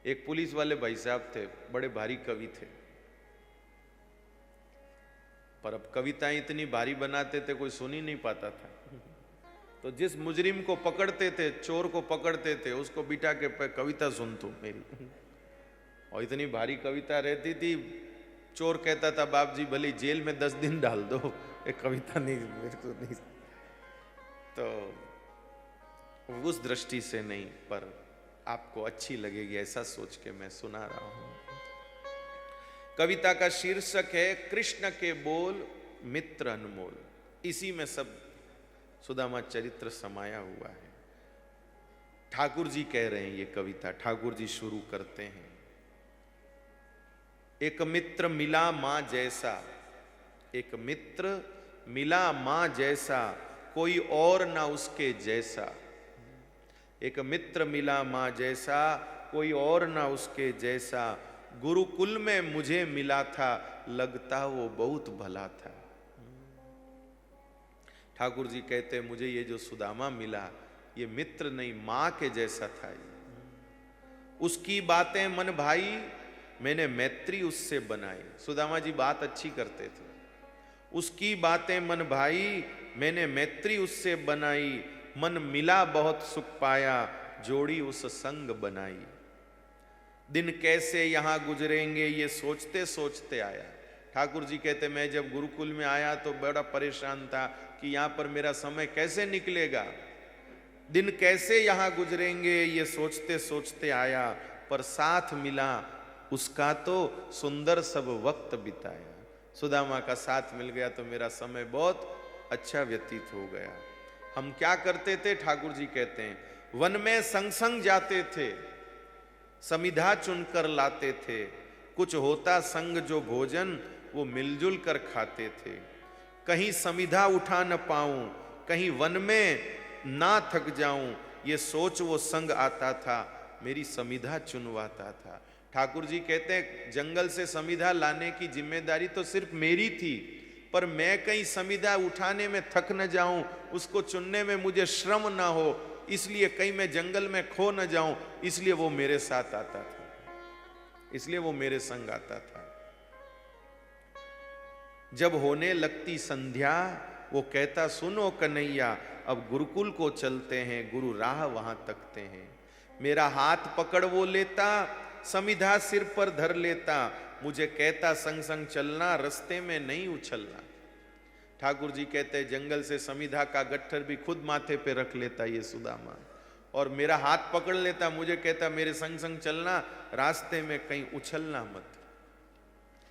एक पुलिस वाले भाई साहब थे, बड़े भारी कवि थे, पर अब कविताएं इतनी भारी बनाते थे कोई सुन ही नहीं पाता था। तो जिस मुजरिम को पकड़ते थे, चोर को पकड़ते थे, उसको बिठा के कविता सुन तू मेरी। और इतनी भारी कविता रहती थी, चोर कहता था बाप जी भले जेल में 10 दिन डाल दो, एक कविता नहीं मेरे को नहीं। तो उस दृष्टि से नहीं, पर आपको अच्छी लगेगी ऐसा सोच के मैं सुना रहा हूं। कविता का शीर्षक है कृष्ण के बोल मित्र अनमोल। इसी में सब सुदामा चरित्र समाया हुआ है। ठाकुर जी कह रहे हैं ये कविता, ठाकुर जी शुरू करते हैं। एक मित्र मिला मां जैसा, एक मित्र मिला मां जैसा, कोई और ना उसके जैसा। एक मित्र मिला मां जैसा, कोई और ना उसके जैसा। गुरुकुल में मुझे मिला था, लगता वो बहुत भला था। ठाकुर जी कहते मुझे ये जो सुदामा मिला, ये मित्र नहीं मां के जैसा था। उसकी बातें मन भाई, मैंने मैत्री उससे बनाई। सुदामा जी बात अच्छी करते थे। उसकी बातें मन भाई, मैंने मैत्री उससे बनाई। मन मिला बहुत सुख पाया, जोड़ी उस संग बनाई। दिन कैसे यहां गुजरेंगे ये सोचते सोचते आया। ठाकुर जी कहते मैं जब गुरुकुल में आया तो बड़ा परेशान था कि यहां पर मेरा समय कैसे निकलेगा। दिन कैसे यहां गुजरेंगे ये सोचते सोचते आया, पर साथ मिला उसका तो सुंदर सब वक्त बिताया। सुदामा का साथ मिल गया तो मेरा समय बहुत अच्छा व्यतीत हो गया। हम क्या करते थे, ठाकुर जी कहते हैं वन में संग संग जाते थे, समिधा चुनकर लाते थे। कुछ होता संग जो भोजन, वो मिलजुल कर खाते थे। कहीं समिधा उठा न पाऊं, कहीं वन में ना थक जाऊं, ये सोच वो संग आता था, मेरी समिधा चुनवाता था। ठाकुर जी कहते हैं जंगल से समिधा लाने की जिम्मेदारी तो सिर्फ मेरी थी, पर मैं कहीं समिधा उठाने में थक न जाऊं, उसको चुनने में मुझे श्रम ना हो, इसलिए कहीं मैं जंगल में खो न जाऊं, इसलिए वो मेरे साथ आता था, इसलिए वो मेरे संग आता था। जब होने लगती संध्या, वो कहता सुनो कन्हैया, अब गुरुकुल को चलते हैं, गुरु राह वहां तकते हैं। मेरा हाथ पकड़ वो लेता, समिधा सिर पर धर लेता, मुझे कहता संग संग चलना, रास्ते में नहीं उछलना। ठाकुर जी कहते जंगल से समिधा का गट्ठर भी खुद माथे पे रख लेता ये सुदामा, और मेरा हाथ पकड़ लेता, मुझे कहता मेरे संग संग चलना, रास्ते में कहीं उछलना मत।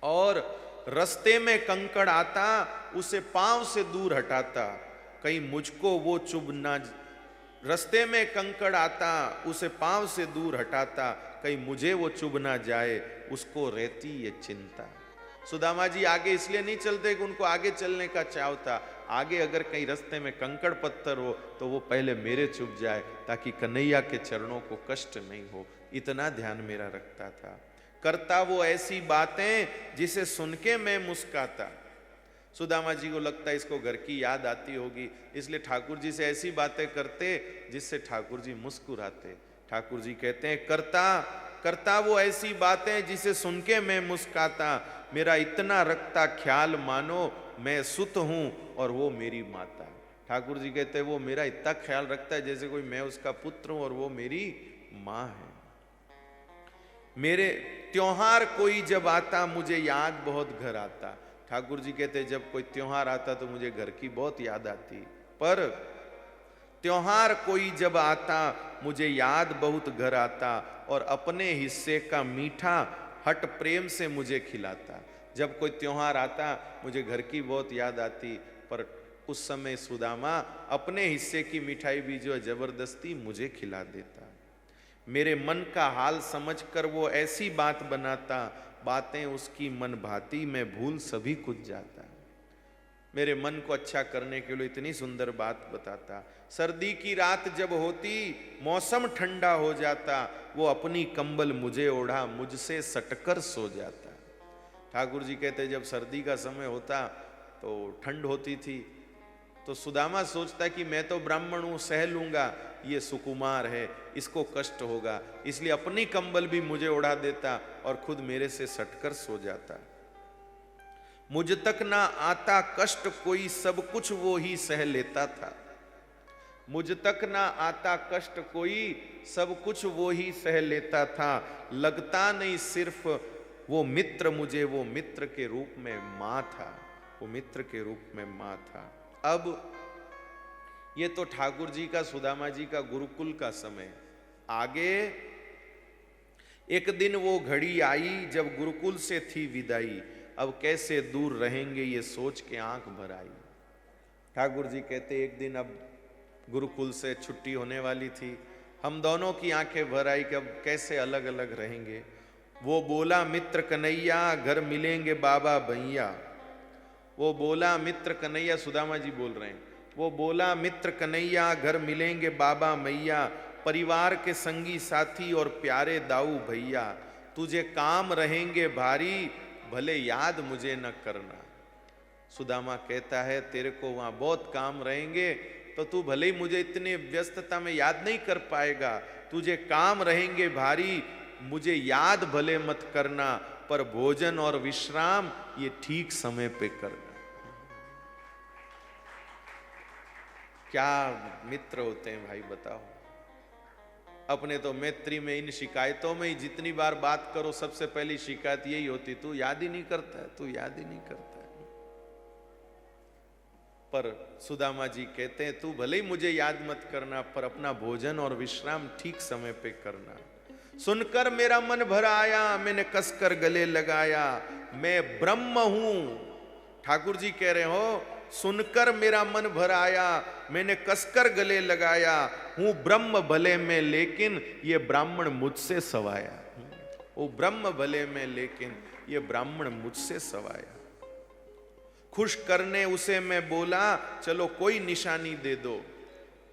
और रास्ते में कंकड़ आता, उसे पांव से दूर हटाता, कहीं मुझको वो चुभ ना। रास्ते में कंकड़ आता, उसे पांव से दूर हटाता, कहीं मुझे वो चुभ ना जाए, उसको रहती ये चिंता। सुदामा जी आगे इसलिए नहीं चलते कि उनको आगे चलने का चाव था, आगे अगर कहीं रास्ते में कंकड़ पत्थर हो तो वो पहले मेरे चुभ जाए, ताकि कन्हैया के चरणों को कष्ट नहीं हो, इतना ध्यान मेरा रखता था। करता वो ऐसी बातें जिसे सुन के मैं मुस्काता। सुदामा जी को लगता है इसको घर की याद आती होगी, इसलिए ठाकुर जी से ऐसी बातें करते जिससे ठाकुर जी मुस्कुराते। ठाकुर जी कहते हैं करता वो ऐसी बातें जिसे सुन के मैं मुस्काता। मेरा इतना रखता ख्याल मानो, मैं सुत हूं और वो मेरी माता। ठाकुर जी कहते हैं वो मेरा इतना ख्याल रखता है जैसे कोई मैं उसका पुत्र हूं और वो मेरी मां है। मेरे त्योहार कोई जब आता, मुझे याद बहुत घर आता। ठाकुर जी कहते जब कोई त्योहार आता तो मुझे घर की बहुत याद आती, पर त्योहार कोई जब आता मुझे याद बहुत घर आता, और अपने हिस्से का मीठा हट प्रेम से मुझे खिलाता। जब कोई त्योहार आता मुझे घर की बहुत याद आती, पर उस समय सुदामा अपने हिस्से की मिठाई भी जो है जबरदस्ती मुझे खिला देता। मेरे मन का हाल समझकर वो ऐसी बात बनाता, बातें उसकी मन भाती, मैं भूल सभी कुछ जाता। मेरे मन को अच्छा करने के लिए इतनी सुंदर बात बताता। सर्दी की रात जब होती, मौसम ठंडा हो जाता, वो अपनी कंबल मुझे ओढ़ा, मुझसे सटकर सो जाता। ठाकुर जी कहते जब सर्दी का समय होता तो ठंड होती थी, तो सुदामा सोचता है कि मैं तो ब्राह्मण हूं, सह लूंगा, ये सुकुमार है, इसको कष्ट होगा, इसलिए अपनी कंबल भी मुझे उड़ा देता और खुद मेरे से सटकर सो जाता। मुझ तक ना आता कष्ट कोई, सब कुछ वो ही सह लेता था। मुझ तक ना आता कष्ट कोई, सब कुछ वो ही सह लेता था। लगता नहीं सिर्फ वो मित्र मुझे, वो मित्र के रूप में मां था, वो मित्र के रूप में मां था। अब ये तो ठाकुर जी का, सुदामा जी का गुरुकुल का समय। आगे एक दिन वो घड़ी आई जब गुरुकुल से थी विदाई, अब कैसे दूर रहेंगे ये सोच के आंख भर आई। ठाकुर जी कहते एक दिन अब गुरुकुल से छुट्टी होने वाली थी, हम दोनों की आंखें भर आई कि अब कैसे अलग अलग रहेंगे। वो बोला मित्र कन्हैया, घर मिलेंगे बाबा भैया। वो बोला मित्र कन्हैया, सुदामा जी बोल रहे हैं, वो बोला मित्र कन्हैया, घर मिलेंगे बाबा मैया, परिवार के संगी साथी और प्यारे दाऊ भैया। तुझे काम रहेंगे भारी, भले याद मुझे न करना। सुदामा कहता है तेरे को वहां बहुत काम रहेंगे, तो तू भले ही मुझे इतने व्यस्तता में याद नहीं कर पाएगा। तुझे काम रहेंगे भारी, मुझे याद भले मत करना, पर भोजन और विश्राम ये ठीक समय पे करना। क्या मित्र होते हैं भाई, बताओ। अपने तो मैत्री में, इन शिकायतों में ही जितनी बार बात करो सबसे पहली शिकायत यही होती, तू याद ही नहीं करता है, तू याद ही नहीं करता है। पर सुदामा जी कहते हैं तू भले ही मुझे याद मत करना, पर अपना भोजन और विश्राम ठीक समय पे करना। सुनकर मेरा मन भर आया, मैंने कसकर गले लगाया, मैं ब्रह्म हूं। ठाकुर जी कह रहे हो, सुनकर मेरा मन भर आया, मैंने कसकर गले लगाया, हूं ब्रह्म भले में लेकिन ये ब्राह्मण मुझसे सवाया। वो ब्रह्म भले में लेकिन ये ब्राह्मण मुझसे सवाया। खुश करने उसे मैं बोला, चलो कोई निशानी दे दो,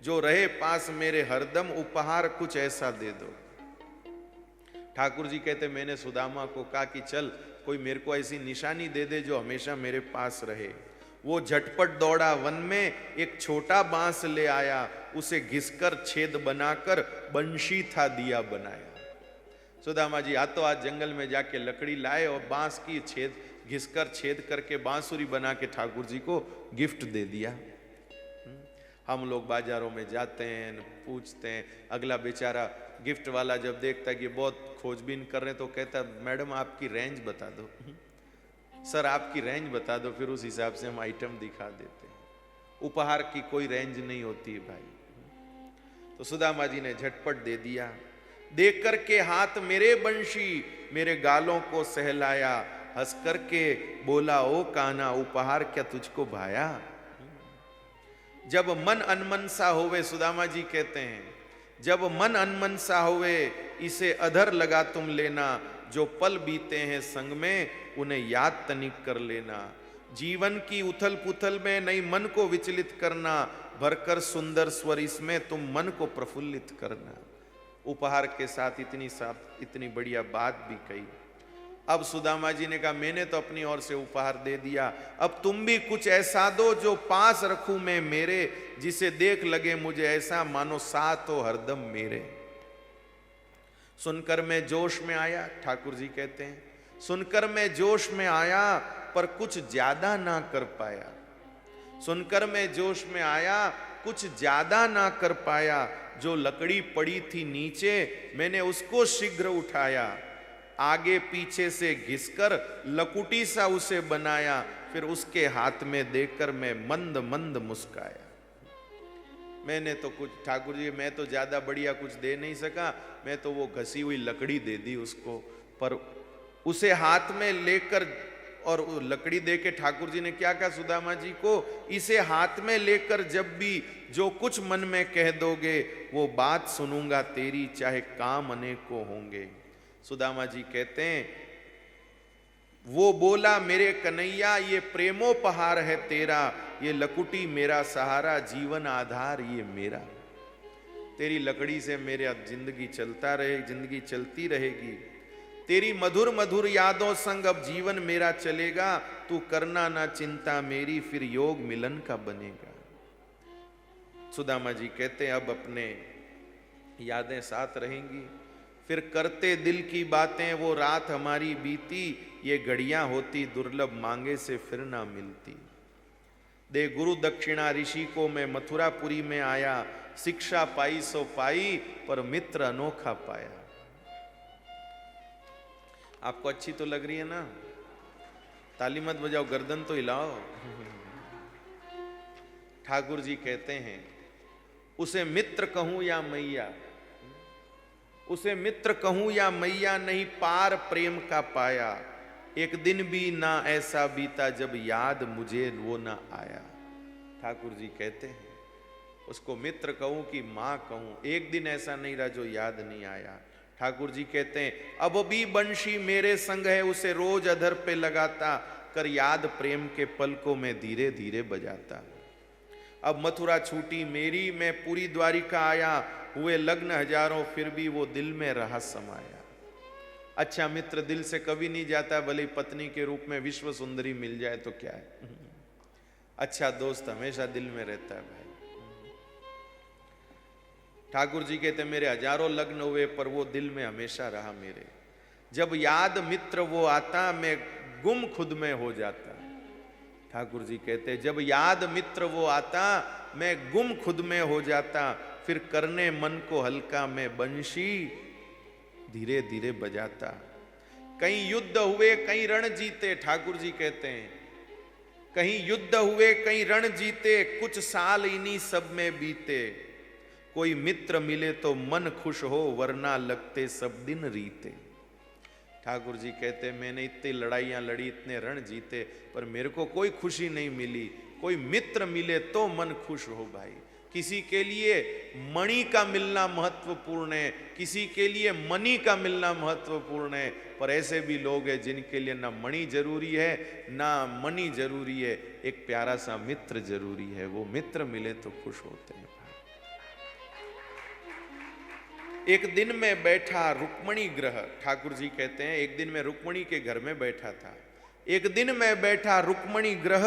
जो रहे पास मेरे हरदम, उपहार कुछ ऐसा दे दो। ठाकुर जी कहते मैंने सुदामा को कहा कि चल कोई मेरे को ऐसी निशानी दे दे जो हमेशा मेरे पास रहे। वो झटपट दौड़ा वन में, एक छोटा बांस ले आया, उसे घिसकर छेद बनाकर बंशी था दिया बनाया। सुदामा जी हाथों हाथ जंगल में जाके लकड़ी लाए और बांस की घिसकर छेद करके बांसुरी बना के ठाकुर जी को गिफ्ट दे दिया। हम लोग बाजारों में जाते हैं, पूछते हैं, अगला बेचारा गिफ्ट वाला जब देखता है कि बहुत खोजबीन कर रहे हैं तो कहता मैडम आपकी रेंज बता दो, सर आपकी रेंज बता दो, फिर उस हिसाब से हम आइटम दिखा देते हैं। उपहार की कोई रेंज नहीं होती है भाई। तो सुदामा जी ने झटपट दे दिया। देख करके हाथ मेरे बंशी, मेरे गालों को सहलाया, हंस करके बोला ओ कान्हा, उपहार क्या तुझको भाया। जब मन अनमन सा होवे, सुदामा जी कहते हैं, जब मन अनमन सा होवे, इसे अधर लगा तुम लेना, जो पल बीते हैं संग में उन्हें याद तनिक कर लेना। जीवन की उथल पुथल में नहीं मन को विचलित करना, भरकर सुंदर स्वर इसमें तुम मन को प्रफुल्लित करना। उपहार के साथ इतनी बढ़िया बात भी कही। अब सुदामा जी ने कहा मैंने तो अपनी ओर से उपहार दे दिया, अब तुम भी कुछ ऐसा दो जो पास रखूं मैं मेरे, जिसे देख लगे मुझे ऐसा मानो साथ हो हरदम मेरे। सुनकर मैं जोश में आया, ठाकुर जी कहते हैं, सुनकर मैं जोश में आया पर कुछ ज्यादा ना कर पाया। सुनकर मैं जोश में आया, कुछ ज्यादा ना कर पाया। जो लकड़ी पड़ी थी नीचे मैंने उसको शीघ्र उठाया, आगे पीछे से घिसकर लकुटी सा उसे बनाया, फिर उसके हाथ में देकर मैं मंद मंद मुस्काया। मैंने तो कुछ, ठाकुर जी मैं तो ज्यादा बढ़िया कुछ दे नहीं सका, मैं तो वो घसी हुई लकड़ी दे दी उसको, पर उसे हाथ में लेकर, और लकड़ी दे के ठाकुर जी ने क्या कहा सुदामा जी को, इसे हाथ में लेकर जब भी जो कुछ मन में कह दोगे वो बात सुनूंगा तेरी, चाहे काम अनेकों होंगे। सुदामा जी कहते हैं वो बोला मेरे कन्हैया ये प्रेमोपहार है तेरा, ये लकुटी मेरा सहारा, जीवन आधार ये मेरा। तेरी लकड़ी से मेरा जिंदगी चलता रहे, जिंदगी चलती रहेगी। तेरी मधुर मधुर यादों संग अब जीवन मेरा चलेगा, तू करना ना चिंता मेरी, फिर योग मिलन का बनेगा। सुदामा जी कहते हैं अब अपने यादें साथ रहेंगी, फिर करते दिल की बातें वो रात हमारी बीती, ये घड़ियां होती दुर्लभ मांगे से फिर ना मिलती। दे गुरु दक्षिणा ऋषि को मैं मथुरापुरी में आया, शिक्षा पाई सो पाई पर मित्र अनोखा पाया। आपको अच्छी तो लग रही है ना? ताली मत बजाओ, गर्दन तो हिलाओ। ठाकुर जी कहते हैं उसे मित्र कहूं या मैया, उसे मित्र कहूं या मैया, नहीं पार प्रेम का पाया। एक दिन भी ना ऐसा बीता जब याद मुझे वो ना आया। ठाकुर जी कहते हैं उसको मित्र कहूं कि मां कहूं, एक दिन ऐसा नहीं रहा जो याद नहीं आया। ठाकुर जी कहते हैं अब भी बंशी मेरे संग है, उसे रोज अधर पे लगाता, कर याद प्रेम के पलकों में धीरे धीरे बजाता। अब मथुरा छूटी मेरी, मैं पूरी द्वारिका आया, हुए लग्न हजारों फिर भी वो दिल में रहा समाया। अच्छा मित्र दिल से कभी नहीं जाता, भले पत्नी के रूप में विश्व सुंदरी मिल जाए तो क्या है। अच्छा दोस्त हमेशा दिल में रहता है भाई। ठाकुर जी कहते मेरे हजारों लग्न हुए पर वो दिल में हमेशा रहा मेरे। जब याद मित्र वो आता, मैं गुम खुद में हो जाता। ठाकुर जी कहते जब याद मित्र वो आता, मैं गुम खुद में हो जाता, फिर करने मन को हल्का मैं बंशी धीरे धीरे बजाता। कहीं युद्ध हुए कहीं रण जीते, ठाकुर जी कहते हैं कहीं युद्ध हुए कहीं रण जीते, कुछ साल इन्हीं सब में बीते। कोई मित्र मिले तो मन खुश हो, वरना लगते सब दिन रीते। ठाकुर जी कहते मैंने इतनी लड़ाइयां लड़ी, इतने रण जीते, पर मेरे को कोई खुशी नहीं मिली। कोई मित्र मिले तो मन खुश हो भाई। किसी के लिए मणि का मिलना महत्वपूर्ण है, किसी के लिए मणि का मिलना महत्वपूर्ण है, पर ऐसे भी लोग हैं जिनके लिए ना मणि जरूरी है ना मणि जरूरी है, एक प्यारा सा मित्र जरूरी है। वो मित्र मिले तो खुश होते हैं। एक दिन में बैठा रुक्मणी ग्रह, ठाकुर जी कहते हैं एक दिन में रुक्मणी के घर में बैठा था। एक दिन में बैठा रुक्मणी ग्रह,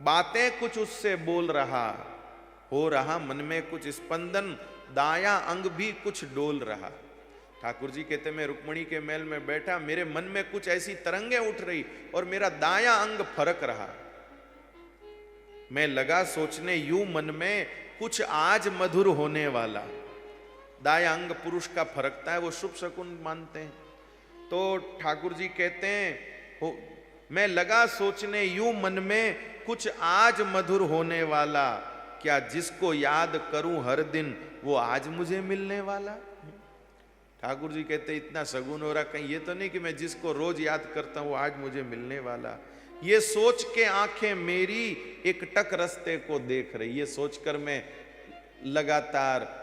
बातें कुछ उससे बोल रहा, हो रहा मन में कुछ स्पंदन, दाया अंग भी कुछ डोल रहा। ठाकुर जी कहते मैं रुक्मणी के महल में बैठा, मेरे मन में कुछ ऐसी तरंगें उठ रही और मेरा दाया अंग फरक रहा। मैं लगा सोचने यूं मन में, कुछ आज मधुर होने वाला। दाया अंग पुरुष का फरकता है, वो शुभ शकुन मानते हैं। तो ठाकुर जी कहते हैं मैं लगा सोचने यूं मन में, कुछ आज मधुर होने वाला। क्या जिसको याद करूं हर दिन, वो आज मुझे मिलने वाला। ठाकुर जी कहते इतना सगुन हो रहा, कहीं ये तो नहीं कि मैं जिसको रोज याद करता हूं आज मुझे मिलने वाला। ये सोच के आंखें मेरी एक टक रास्ते को देख रही, ये सोचकर मैं लगातार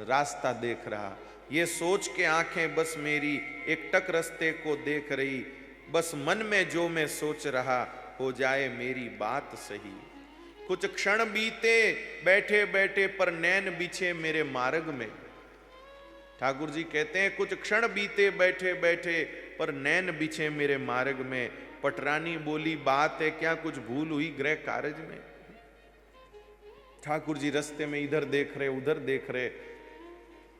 रास्ता देख रहा। ये सोच के आंखें बस मेरी एक टक रास्ते को देख रही, बस मन में जो मैं सोच रहा, हो जाए मेरी बात सही। कुछ क्षण बीते बैठे बैठे, पर नैन बिछे मेरे मार्ग में। ठाकुर जी कहते हैं कुछ क्षण बीते बैठे बैठे, पर नैन बिछे मेरे मार्ग में। पटरानी बोली बात है क्या, कुछ भूल हुई गृह कार्य में। ठाकुर जी रास्ते में इधर देख रहे उधर देख रहे,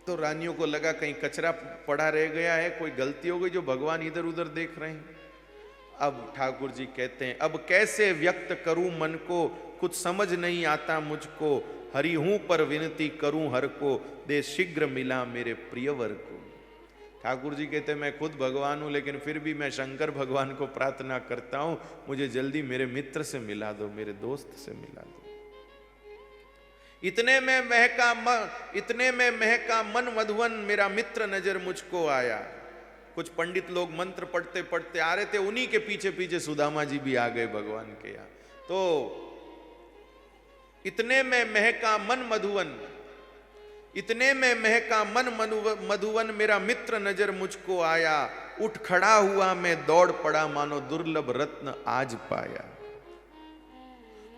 तो रानियों को लगा कहीं कचरा पड़ा रह गया है, कोई गलती हो गई जो भगवान इधर उधर देख रहे हैं। अब ठाकुर जी कहते हैं अब कैसे व्यक्त करूं मन को, कुछ समझ नहीं आता मुझको। हरि हूं पर विनती करूं हर को, दे शीघ्र मिला मेरे प्रियवर को। ठाकुर जी कहते हैं मैं खुद भगवान हूं, लेकिन फिर भी मैं शंकर भगवान को प्रार्थना करता हूं, मुझे जल्दी मेरे मित्र से मिला दो, मेरे दोस्त से मिला दो। इतने में महका मन मधुवन, मेरा मित्र नजर मुझको आया। कुछ पंडित लोग मंत्र पढ़ते पढ़ते आ रहे थे, उन्हीं के पीछे पीछे सुदामा जी भी आ गए भगवान के यहाँ। तो इतने में महका मन मधुवन, इतने में महका मन मधुवन, मेरा मित्र नजर मुझको आया। उठ खड़ा हुआ मैं दौड़ पड़ा, मानो दुर्लभ रत्न आज पाया।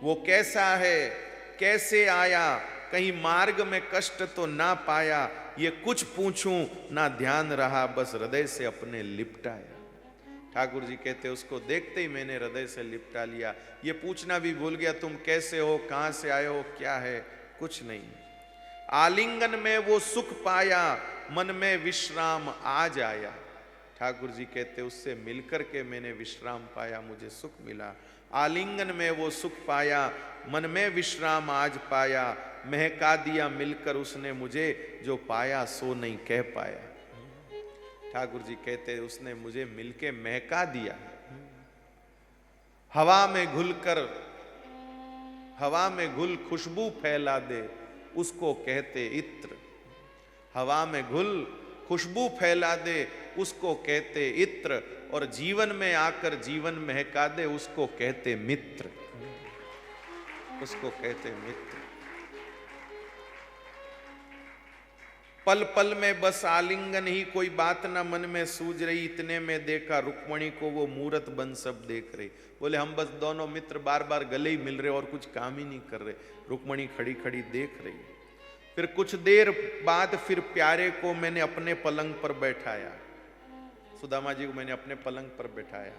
वो कैसा है कैसे आया, कहीं मार्ग में कष्ट तो ना पाया। ये कुछ पूछूं ना ध्यान रहा, बस हृदय से अपने लिपटाया। ठाकुर जी कहते उसको देखते ही मैंने हृदय से लिपटा लिया। ये पूछना भी भूल गया तुम कैसे हो, कहां से आए हो, क्या है, कुछ नहीं। आलिंगन में वो सुख पाया, मन में विश्राम आज आया। ठाकुर जी कहते उससे मिलकर के मैंने विश्राम पाया, मुझे सुख मिला। आलिंगन में वो सुख पाया, मन में विश्राम आज पाया। महका दिया मिलकर उसने मुझे, जो पाया सो नहीं कह पाया। ठाकुर जी कहते उसने मुझे मिलके महका दिया। हवा में घुलकर, हवा में घुल खुशबू फैला दे, उसको कहते इत्र। हवा में घुल खुशबू फैला दे, उसको कहते इत्र। और जीवन में आकर जीवन महका दे, उसको कहते मित्र। उसको कहते मित्र। पल पल में बस आलिंगन ही, कोई बात ना मन में सूझ रही। इतने में देखा रुक्मणी को, वो मूरत बन सब देख रही। बोले हम बस दोनों मित्र बार बार गले ही मिल रहे और कुछ काम ही नहीं कर रहे। रुक्मणी खड़ी खड़ी देख रही। फिर कुछ देर बाद फिर प्यारे को मैंने अपने पलंग पर बैठाया। सुदामा जी को मैंने अपने पलंग पर बैठाया।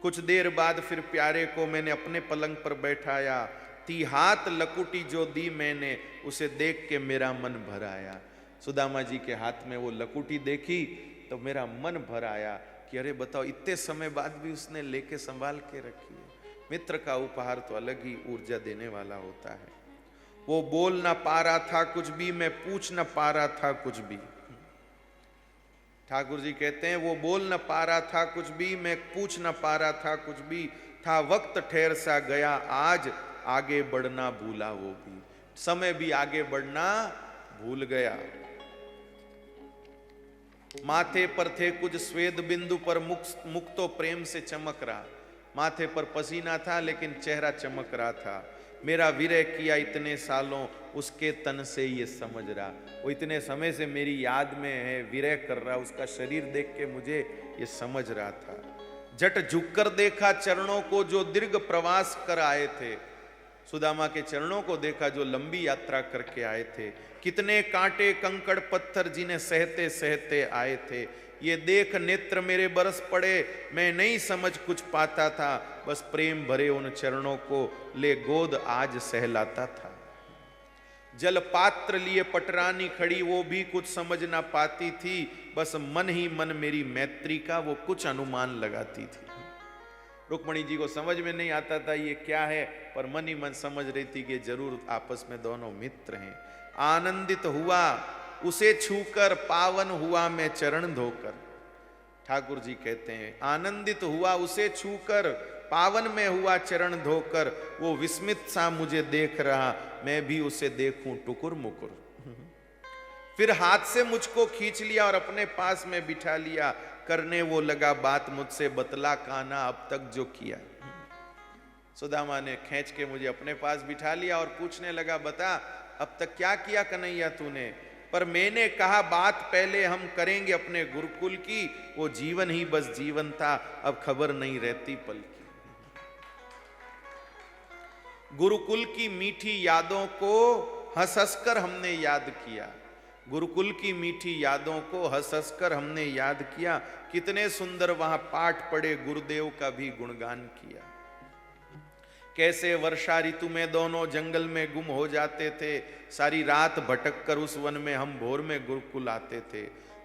कुछ देर बाद फिर प्यारे को मैंने अपने पलंग पर बैठाया। ती हाथ लकुटी जो दी मैंने, उसे देख के मेरा मन भर आया। सुदामा जी के हाथ में वो लकुटी देखी तो मेरा मन भर आया कि अरे बताओ, इतने समय बाद भी उसने लेके संभाल के रखी है। मित्र का उपहार तो अलग ही ऊर्जा देने वाला होता है। वो बोल ना पा रहा था कुछ भी, मैं पूछ ना पा रहा था कुछ भी। ठाकुर जी कहते हैं वो बोल न पा रहा था कुछ भी, मैं पूछ न पा रहा था कुछ भी। था वक्त ठहर सा गया आज, आगे बढ़ना भूला वो भी। समय भी आगे बढ़ना भूल गया। माथे पर थे कुछ स्वेद बिंदु, पर मुख तो प्रेम से चमक रहा। माथे पर पसीना था लेकिन चेहरा चमक रहा था। मेरा विरह किया इतने सालों, उसके तन से ये समझ रहा। वो इतने समय से मेरी याद में है, विरह कर रहा, उसका शरीर देख के मुझे ये समझ रहा था। झट झुककर देखा चरणों को, जो दीर्घ प्रवास कर आए थे। सुदामा के चरणों को देखा जो लंबी यात्रा करके आए थे। कितने कांटे कंकड़ पत्थर जिन्हें सहते सहते आए थे। ये देख नेत्र मेरे बरस पड़े, मैं नहीं समझ कुछ पाता था। बस प्रेम भरे उन चरणों को ले गोद आज सहलाता था। जल पात्र लिए पटरानी खड़ी, वो भी कुछ समझ ना पाती थी। बस मन ही मन मेरी मैत्री का वो कुछ अनुमान लगाती थी। रुक्मणी जी को समझ में नहीं आता था ये क्या है, पर मन ही मन समझ रही थी कि जरूर आपस में दोनों मित्र हैं। आनंदित हुआ उसे छूकर, पावन हुआ मैं चरण धोकर। ठाकुर जी कहते हैं आनंदित हुआ उसे छूकर, पावन में हुआ चरण धोकर। वो विस्मित सा मुझे देख रहा, मैं भी उसे देखूं टुकुर मुकुर। फिर हाथ से मुझको खींच लिया और अपने पास में बिठा लिया। करने वो लगा बात मुझसे, बतला कान्हा अब तक जो किया। सुदामा ने खींच के मुझे अपने पास बिठा लिया और पूछने लगा, बता अब तक क्या किया कन्हैया तूने। पर मैंने कहा बात पहले हम करेंगे अपने गुरुकुल की। वो जीवन ही बस जीवन था, अब खबर नहीं रहती पल की। गुरुकुल की मीठी यादों को हंस हंस कर हमने याद किया। गुरुकुल की मीठी यादों को हंस हंस कर हमने याद किया। कितने सुंदर वहां पाठ पढ़े, गुरुदेव का भी गुणगान किया। कैसे वर्षा ऋतु में दोनों जंगल में गुम हो जाते थे। सारी रात भटक कर उस वन में हम भोर में गुरुकुल आते थे।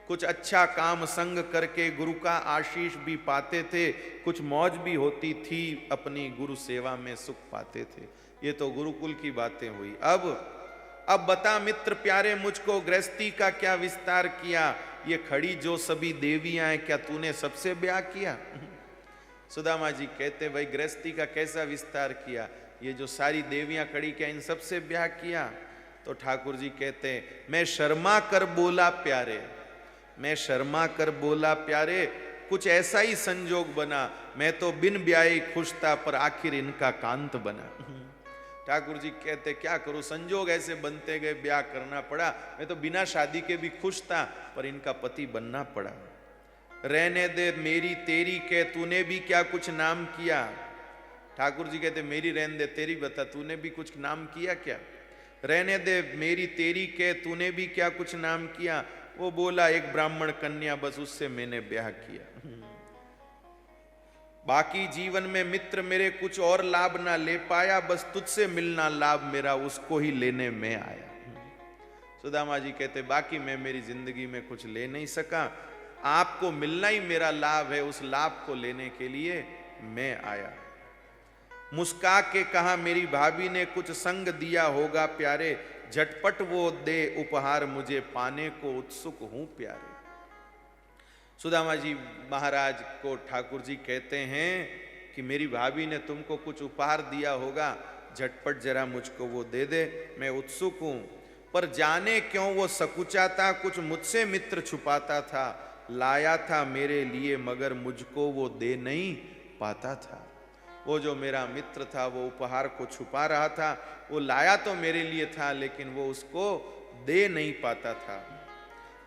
कुछ अच्छा काम संग करके गुरु का आशीष भी पाते थे। कुछ मौज भी होती थी, अपनी गुरु सेवा में सुख पाते थे। ये तो गुरुकुल की बातें हुई। अब बता मित्र प्यारे मुझको, गृहस्थी का क्या विस्तार किया। ये खड़ी जो सभी देवियां हैं, क्या तूने सबसे ब्याह किया। सुदामा जी कहते भाई गृहस्थी का कैसा विस्तार किया, ये जो सारी देवियां खड़ी, क्या इन सबसे ब्याह किया। तो ठाकुर जी कहते मैं शर्मा कर बोला प्यारे, मैं शर्मा कर बोला प्यारे। कुछ ऐसा ही संजोग बना, मैं तो बिन ब्याहे खुश था, पर आखिर इनका कांत बना। ठाकुर जी कहते क्या करूं, संजोग ऐसे बनते गए, ब्याह करना पड़ा। मैं तो बिना शादी के भी खुश था, पर इनका पति बनना पड़ा। रहने दे मेरी तेरी के, तूने भी क्या कुछ नाम किया। ठाकुर जी कहते मेरी रहने दे, तेरी बता, तूने भी कुछ नाम किया क्या। रहने दे मेरी तेरी के, तूने भी क्या कुछ नाम किया। वो बोला एक ब्राह्मण कन्या, बस उससे मैंने ब्याह किया। बाकी जीवन में मित्र मेरे कुछ और लाभ ना ले पाया, बस तुझसे मिलना लाभ मेरा, उसको ही लेने में आया। सुदामा जी कहते बाकी मैं मेरी जिंदगी में कुछ ले नहीं सका, आपको मिलना ही मेरा लाभ है, उस लाभ को लेने के लिए मैं आया। मुस्का के कहा मेरी भाभी ने कुछ संग दिया होगा प्यारे, झटपट वो दे उपहार मुझे पाने को उत्सुक हूं प्यारे। सुदामा जी महाराज को ठाकुर जी कहते हैं कि मेरी भाभी ने तुमको कुछ उपहार दिया होगा, झटपट जरा मुझको वो दे दे, मैं उत्सुक हूं। पर जाने क्यों वो सकुचाता, कुछ मुझसे मित्र छुपाता था, लाया था मेरे लिए मगर मुझको वो दे नहीं पाता था। वो जो मेरा मित्र था वो उपहार को छुपा रहा था, वो लाया तो मेरे लिए था लेकिन वो उसको दे नहीं पाता था।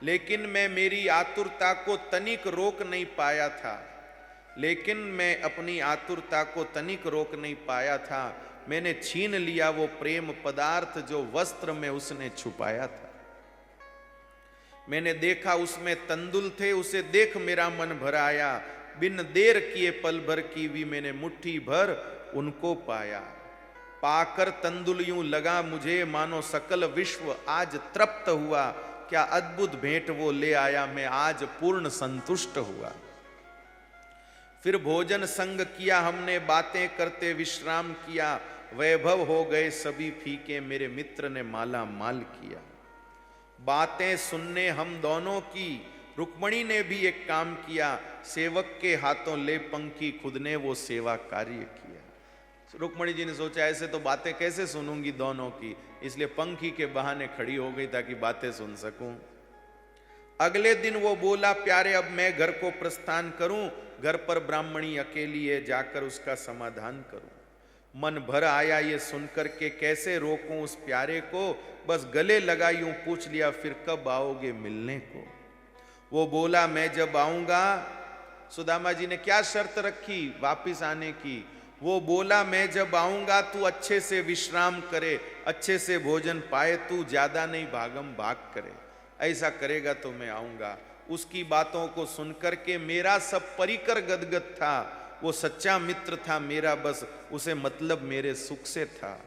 लेकिन मैं मेरी आतुरता को तनिक रोक नहीं पाया था, लेकिन मैं अपनी आतुरता को तनिक रोक नहीं पाया था। मैंने छीन लिया वो प्रेम पदार्थ जो वस्त्र में उसने छुपाया था। मैंने देखा उसमें तंदुल थे, उसे देख मेरा मन भर आया, बिन देर किए पल भर की भी मैंने मुट्ठी भर उनको पाया। पाकर तंदुल यूं लगा मुझे मानो सकल विश्व आज तृप्त हुआ, क्या अद्भुत भेंट वो ले आया, मैं आज पूर्ण संतुष्ट हुआ। फिर भोजन संग किया हमने, बातें करते विश्राम किया, वैभव हो गए सभी फीके, मेरे मित्र ने माला माल किया। बातें सुनने हम दोनों की, रुक्मणी ने भी एक काम किया, सेवक के हाथों ले पंखी, खुद ने वो सेवा कार्य किया। रुक्मणी जी ने सोचा ऐसे तो बातें कैसे सुनूंगी दोनों की, इसलिए पंखी के बहाने खड़ी हो गई ताकि बातें सुन सकूं। अगले दिन वो बोला प्यारे अब मैं घर को प्रस्थान करूं, घर पर ब्राह्मणी अकेली है, जाकर उसका समाधान करूं। मन भर आया ये सुनकर के कैसे रोकूं उस प्यारे को, बस गले लगा यूं पूछ लिया फिर कब आओगे मिलने को। वो बोला मैं जब आऊंगा। सुदामा जी ने क्या शर्त रखी वापिस आने की? वो बोला मैं जब आऊंगा तू अच्छे से विश्राम करे, अच्छे से भोजन पाए, तू ज्यादा नहीं भागम भाग करे, ऐसा करेगा तो मैं आऊंगा। उसकी बातों को सुनकर के मेरा सब परिकर गदगद था, वो सच्चा मित्र था मेरा, बस उसे मतलब मेरे सुख से था।